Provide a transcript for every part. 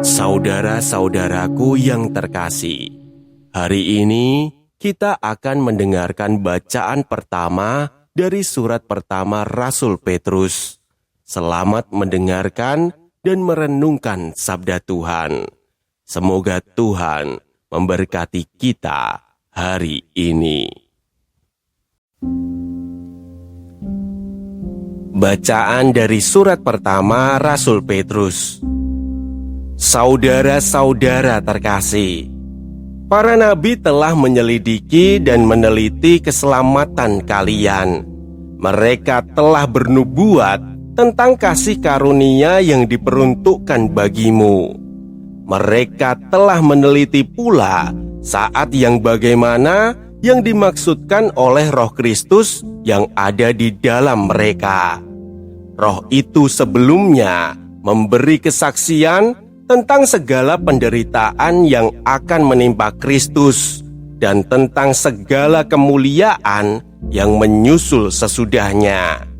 Saudara-saudaraku yang terkasih, hari ini kita akan mendengarkan bacaan pertama dari surat pertama Rasul Petrus. Selamat mendengarkan dan merenungkan sabda Tuhan. Semoga Tuhan memberkati kita hari ini. Bacaan dari surat pertama Rasul Petrus. Saudara-saudara terkasih, para nabi telah menyelidiki dan meneliti keselamatan kalian. Mereka telah bernubuat tentang kasih karunia yang diperuntukkan bagimu. Mereka telah meneliti pula saat yang bagaimana yang dimaksudkan oleh Roh Kristus yang ada di dalam mereka. Roh itu sebelumnya memberi kesaksian tentang segala penderitaan yang akan menimpa Kristus dan tentang segala kemuliaan yang menyusul sesudahnya.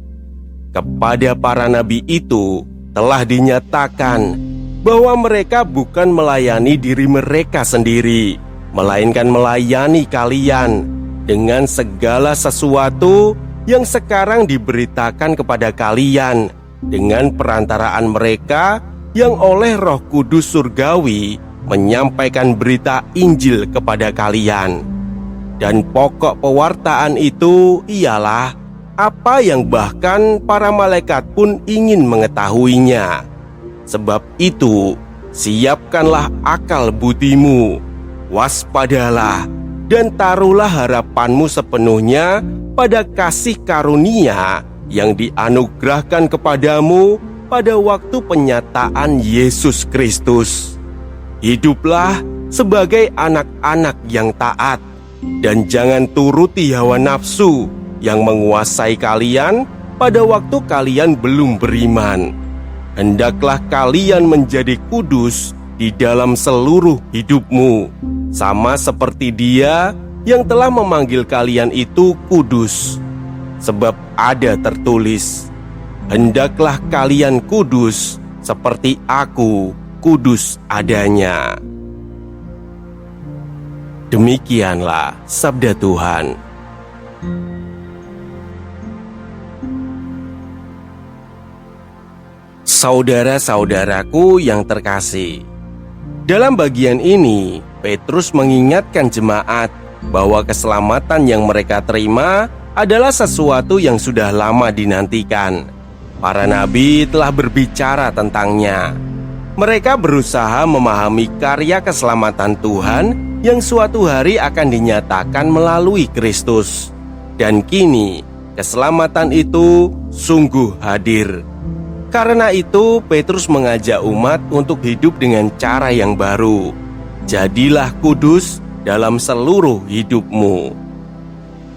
Kepada para nabi itu telah dinyatakan bahwa mereka bukan melayani diri mereka sendiri, melainkan melayani kalian dengan segala sesuatu yang sekarang diberitakan kepada kalian dengan perantaraan mereka yang oleh Roh Kudus Surgawi menyampaikan berita Injil kepada kalian. Dan pokok pewartaan itu ialah apa yang bahkan para malaikat pun ingin mengetahuinya. Sebab itu, siapkanlah akal budimu, waspadalah, dan taruhlah harapanmu sepenuhnya pada kasih karunia yang dianugerahkan kepadamu pada waktu penyataan Yesus Kristus. Hiduplah sebagai anak-anak yang taat, dan jangan turuti hawa nafsu yang menguasai kalian pada waktu kalian belum beriman. Hendaklah kalian menjadi kudus di dalam seluruh hidupmu, sama seperti Dia yang telah memanggil kalian itu kudus. Sebab ada tertulis, hendaklah kalian kudus seperti aku kudus adanya. Demikianlah sabda Tuhan. Saudara-saudaraku yang terkasih, dalam bagian ini Petrus mengingatkan jemaat bahwa keselamatan yang mereka terima adalah sesuatu yang sudah lama dinantikan. Para nabi telah berbicara tentangnya. Mereka berusaha memahami karya keselamatan Tuhan yang suatu hari akan dinyatakan melalui Kristus. Dan kini, keselamatan itu sungguh hadir. Karena itu, Petrus mengajak umat untuk hidup dengan cara yang baru. Jadilah kudus dalam seluruh hidupmu.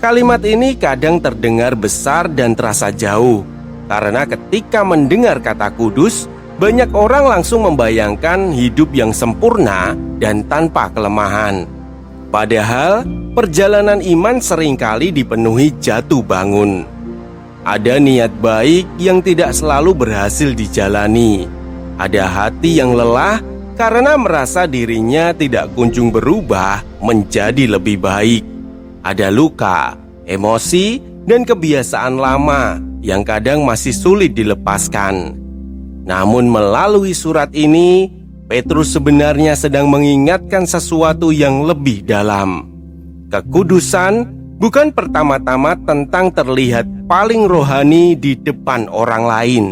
Kalimat ini kadang terdengar besar dan terasa jauh, karena ketika mendengar kata kudus, banyak orang langsung membayangkan hidup yang sempurna dan tanpa kelemahan. Padahal, perjalanan iman seringkali dipenuhi jatuh bangun. Ada niat baik yang tidak selalu berhasil dijalani. Ada hati yang lelah karena merasa dirinya tidak kunjung berubah menjadi lebih baik. Ada luka, emosi, dan kebiasaan lama yang kadang masih sulit dilepaskan. Namun melalui surat ini, Petrus sebenarnya sedang mengingatkan sesuatu yang lebih dalam. Kekudusan bukan pertama-tama tentang terlihat paling rohani di depan orang lain,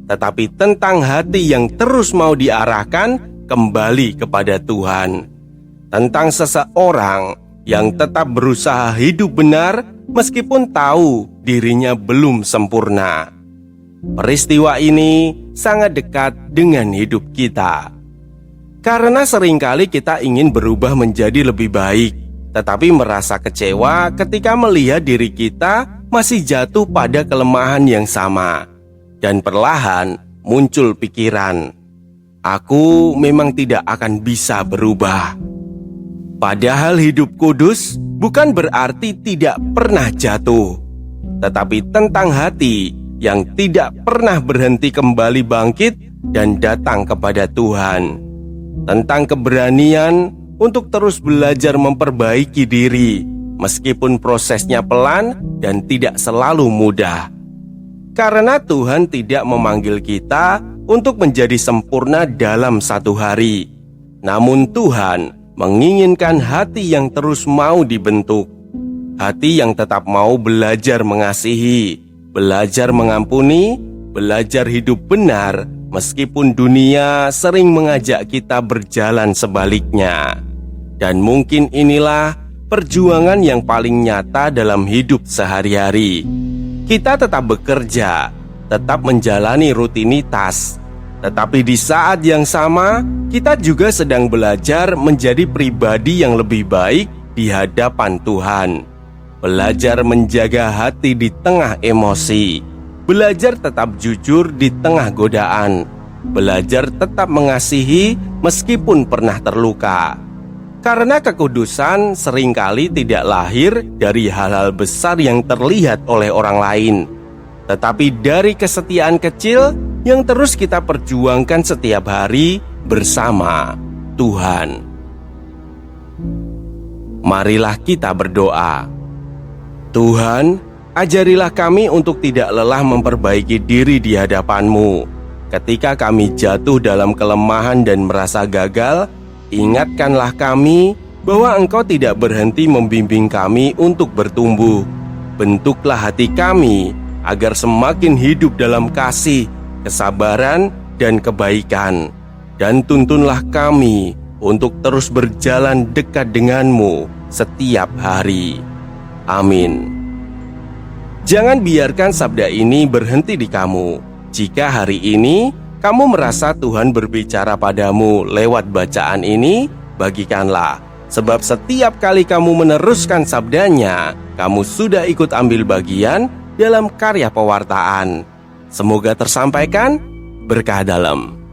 tetapi tentang hati yang terus mau diarahkan kembali kepada Tuhan. Tentang seseorang yang tetap berusaha hidup benar meskipun tahu dirinya belum sempurna. Peristiwa ini sangat dekat dengan hidup kita. Karena seringkali kita ingin berubah menjadi lebih baik, tetapi merasa kecewa ketika melihat diri kita masih jatuh pada kelemahan yang sama. Dan perlahan muncul pikiran, aku memang tidak akan bisa berubah. Padahal hidup kudus bukan berarti tidak pernah jatuh, tetapi tentang hati yang tidak pernah berhenti kembali bangkit dan datang kepada Tuhan. tentang keberanian untuk terus belajar memperbaiki diri, meskipun prosesnya pelan dan tidak selalu mudah. Karena Tuhan tidak memanggil kita untuk menjadi sempurna dalam satu hari, namun Tuhan menginginkan hati yang terus mau dibentuk, hati yang tetap mau belajar mengasihi, belajar mengampuni, belajar hidup benar, meskipun dunia sering mengajak kita berjalan sebaliknya. Dan mungkin inilah perjuangan yang paling nyata dalam hidup sehari-hari. Kita tetap bekerja, tetap menjalani rutinitas, tetapi di saat yang sama, kita juga sedang belajar menjadi pribadi yang lebih baik di hadapan Tuhan. Belajar menjaga hati di tengah emosi, belajar tetap jujur di tengah godaan, belajar tetap mengasihi meskipun pernah terluka. Karena kekudusan seringkali tidak lahir dari hal-hal besar yang terlihat oleh orang lain, tetapi dari kesetiaan kecil yang terus kita perjuangkan setiap hari bersama Tuhan. Marilah kita berdoa. Tuhan, ajarilah kami untuk tidak lelah memperbaiki diri di hadapan-Mu. Ketika kami jatuh dalam kelemahan dan merasa gagal, ingatkanlah kami bahwa Engkau tidak berhenti membimbing kami untuk bertumbuh. Bentuklah hati kami agar semakin hidup dalam kasih, kesabaran, dan kebaikan. Dan tuntunlah kami untuk terus berjalan dekat dengan-Mu setiap hari. Amin. Jangan biarkan sabda ini berhenti di kamu. Jika hari ini kamu merasa Tuhan berbicara padamu lewat bacaan ini, bagikanlah. Sebab setiap kali kamu meneruskan sabdanya, kamu sudah ikut ambil bagian dalam karya pewartaan. Semoga tersampaikan berkah dalam.